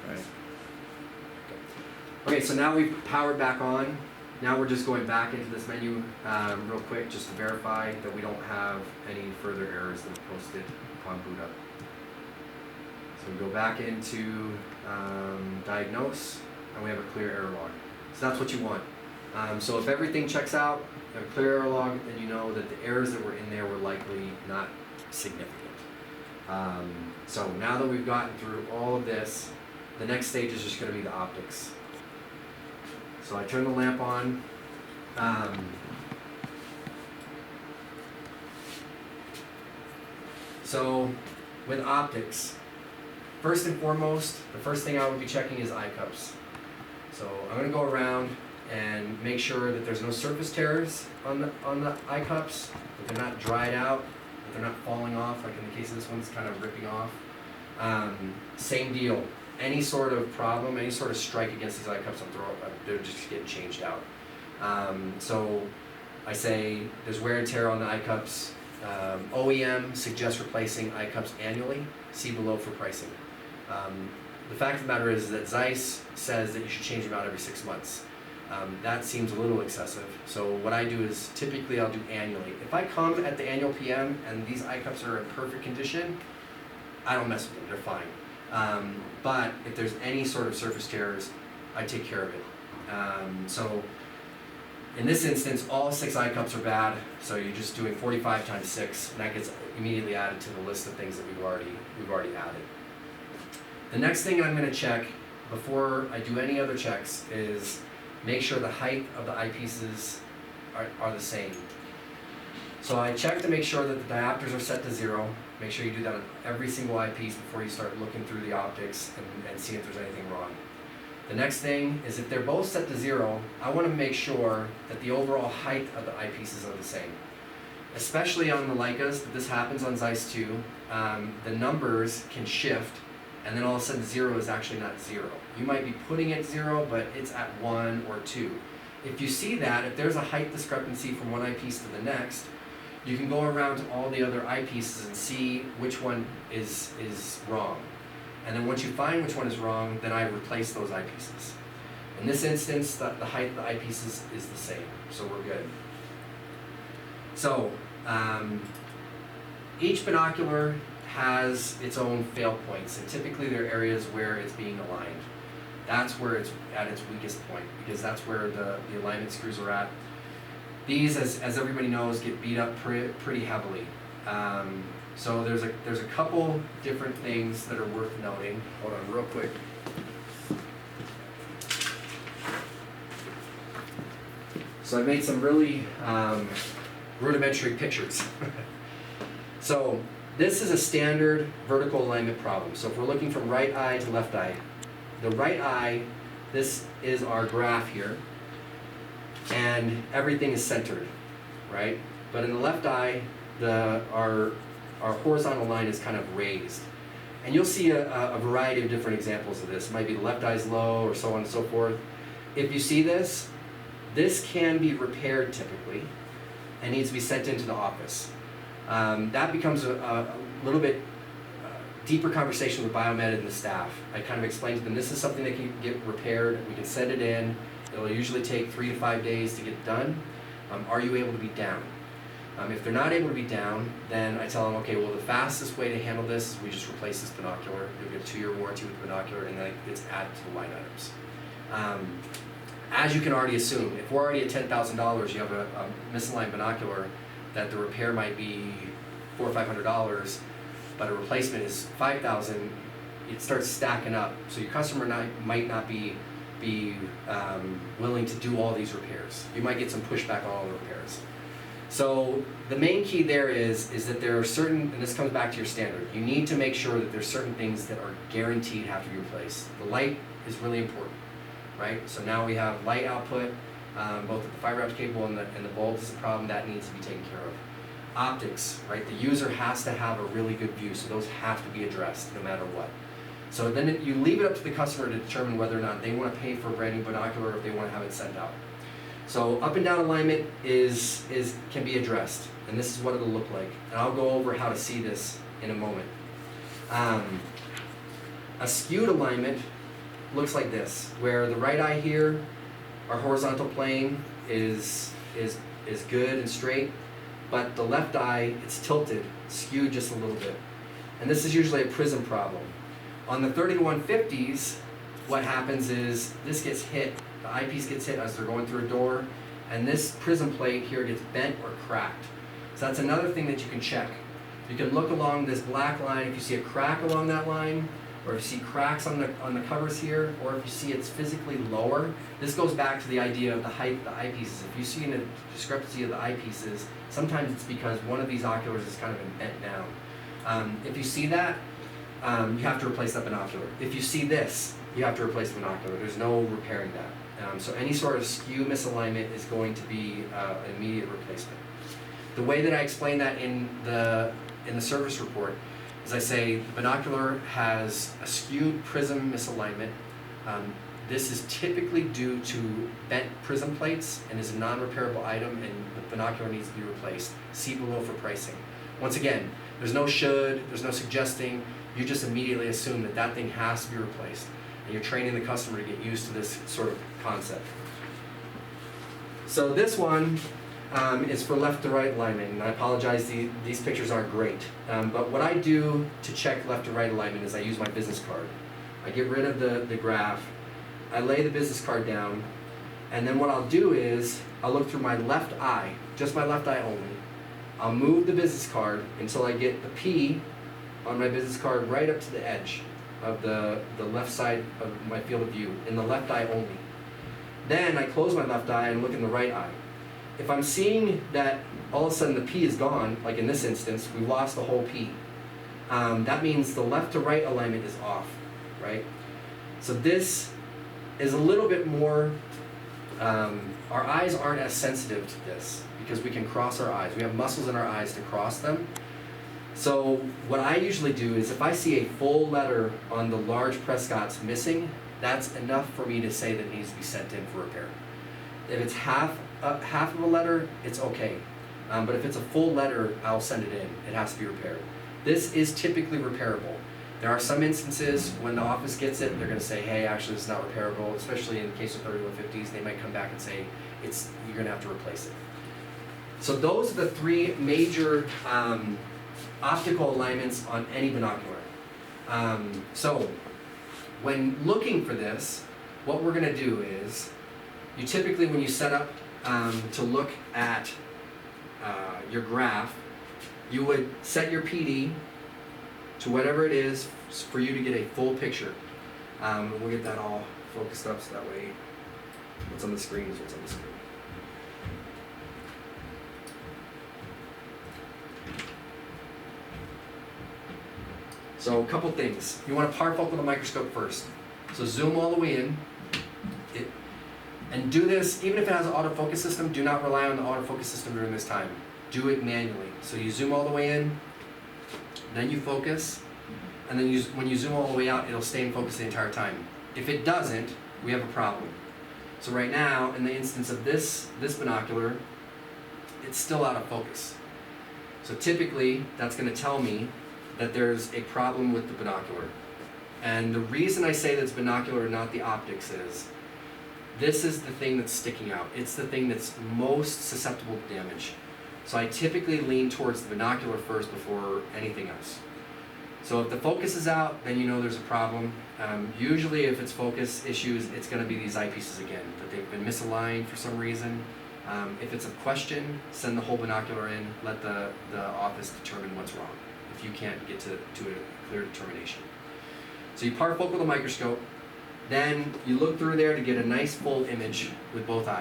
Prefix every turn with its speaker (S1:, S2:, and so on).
S1: Right.
S2: Okay, so now we've powered back on. Now we're just going back into this menu real quick just to verify that we don't have any further errors that are posted upon boot up. So we go back into diagnose, and we have a clear error log. So that's what you want. So if everything checks out, you have a clear error log, then you know that the errors that were in there were likely not significant. So now that we've gotten through all of this, the next stage is just going to be the optics. So I turn the lamp on. So with optics, first and foremost, the first thing I would be checking is eye cups. So I'm going to go around and make sure that there's no surface tears on the eye cups, that they're not dried out, that they're not falling off, like in the case of this one, it's kind of ripping off. Same deal. Any sort of problem, any sort of strike against these eye cups, they're just getting changed out. So I say there's wear and tear on the eye cups. OEM suggests replacing eye cups annually. See below for pricing. The fact of the matter is that Zeiss says that you should change them out every 6 months. That seems a little excessive. So what I do is typically I'll do annually. If I come at the annual PM and these eye cups are in perfect condition, I don't mess with them, they're fine. But if there's any sort of surface tears, I take care of it. So in this instance, all 6 eye cups are bad, so you're just doing 45 times 6, and that gets immediately added to the list of things that we've already added. The next thing I'm going to check before I do any other checks is make sure the height of the eyepieces are the same. So I check to make sure that the diopters are set to 0. Make sure you do that on every single eyepiece before you start looking through the optics and see if there's anything wrong. The next thing is if they're both set to 0, I want to make sure that the overall height of the eyepieces are the same. Especially on the Leicas, that this happens on Zeiss 2, the numbers can shift, and then all of a sudden 0 is actually not 0. You might be putting it 0, but it's at 1 or 2. If you see that, if there's a height discrepancy from one eyepiece to the next, you can go around to all the other eyepieces and see which one is wrong. And then once you find which one is wrong, then I replace those eyepieces. In this instance, the height of the eyepieces is the same, so we're good. So, each binocular has its own fail points, and typically there are areas where it's being aligned. That's where it's at its weakest point, because that's where the alignment screws are at. These, as everybody knows, get beat up pretty heavily. So there's a couple different things that are worth noting. Hold on real quick. So I made some really rudimentary pictures. So this is a standard vertical alignment problem. So if we're looking from right eye to left eye, the right eye, this is our graph here, and everything is centered, right? But in the left eye, our horizontal line is kind of raised. And you'll see a variety of different examples of this. It might be the left eye's low or so on and so forth. If you see this can be repaired typically and needs to be sent into the office. That becomes a little bit deeper conversation with Biomed and the staff. I kind of explain to them this is something that can get repaired. We can send it in. It'll usually take 3 to 5 days to get done. Are you able to be down? If they're not able to be down, then I tell them, okay, well, the fastest way to handle this is we just replace this binocular. You'll get a 2-year warranty with the binocular, and then it's added to the line items. As you can already assume, if we're already at $10,000, you have a misaligned binocular that the repair might be $400 or $500, but a replacement is $5,000. It starts stacking up. So your customer might not be willing to do all these repairs. You might get some pushback on all the repairs. So the main key there is that there are certain, and this comes back to your standard, you need to make sure that there's certain things that are guaranteed have to be replaced. The light is really important, right? So now we have light output, both at the fiber optic cable and the bulbs is a problem that needs to be taken care of. Optics, right? The user has to have a really good view, so those have to be addressed no matter what. So then you leave it up to the customer to determine whether or not they want to pay for a brand new binocular or if they want to have it sent out. So up and down alignment can be addressed, and this is what it'll look like. And I'll go over how to see this in a moment. A skewed alignment looks like this, where the right eye here, our horizontal plane is good and straight, but the left eye, it's tilted, skewed just a little bit. And this is usually a prism problem. On the 30-150s, what happens is this gets hit, the eyepiece gets hit as they're going through a door, and this prism plate here gets bent or cracked. So that's another thing that you can check. You can look along this black line. If you see a crack along that line, or if you see cracks on the covers here, or if you see it's physically lower, this goes back to the idea of the height of the eyepieces. If you see a discrepancy of the eyepieces, sometimes it's because one of these oculars is kind of been bent down. If you see that, you have to replace that binocular. If you see this, you have to replace the binocular. There's no repairing that. So any sort of skew misalignment is going to be an immediate replacement. The way that I explain that in the service report is I say the binocular has a skewed prism misalignment. This is typically due to bent prism plates and is a non-repairable item, and the binocular needs to be replaced. See below for pricing. Once again, there's no should, there's no suggesting. You just immediately assume that that thing has to be replaced, and you're training the customer to get used to this sort of concept. So this one is for left to right alignment, and I apologize, these pictures aren't great. But what I do to check left to right alignment is I use my business card. I get rid of the graph, I lay the business card down, and then what I'll do is I'll look through my left eye, just my left eye only. I'll move the business card until I get the P on my business card right up to the edge of the left side of my field of view, in the left eye only. Then I close my left eye and look in the right eye. If I'm seeing that all of a sudden the P is gone, like in this instance, we lost the whole P, that means the left to right alignment is off, right? So this is a little bit more, our eyes aren't as sensitive to this because we can cross our eyes. We have muscles in our eyes to cross them. So what I usually do is if I see a full letter on the large Prescott's missing, that's enough for me to say that it needs to be sent in for repair. If it's half of a letter, it's okay. But if it's a full letter, I'll send it in. It has to be repaired. This is typically repairable. There are some instances when the office gets it, they're going to say, hey, actually, it's not repairable, especially in the case of 3150s. They might come back and say, you're going to have to replace it. So those are the three major optical alignments on any binocular. So when looking for this, what we're going to do is, you typically, when you set up to look at your graph, you would set your PD to whatever it is for you to get a full picture. We'll get that all focused up so that way what's on the screen is what's on the screen. So a couple things. You want to parfocal the microscope first. So zoom all the way in. And do this, even if it has an autofocus system, do not rely on the autofocus system during this time. Do it manually. So you zoom all the way in, then you focus, and then when you zoom all the way out, it'll stay in focus the entire time. If it doesn't, we have a problem. So right now, in the instance of this binocular, it's still out of focus. So typically, that's going to tell me that there's a problem with the binocular. And the reason I say that it's binocular, not the optics, is this is the thing that's sticking out. It's the thing that's most susceptible to damage. So I typically lean towards the binocular first before anything else. So if the focus is out, then you know there's a problem. Usually if it's focus issues, it's going to be these eyepieces again, that they've been misaligned for some reason. If it's a question, send the whole binocular in, let the office determine what's wrong, if you can't get to a clear determination. So you parfocal the microscope, then you look through there to get a nice full image with both eyes.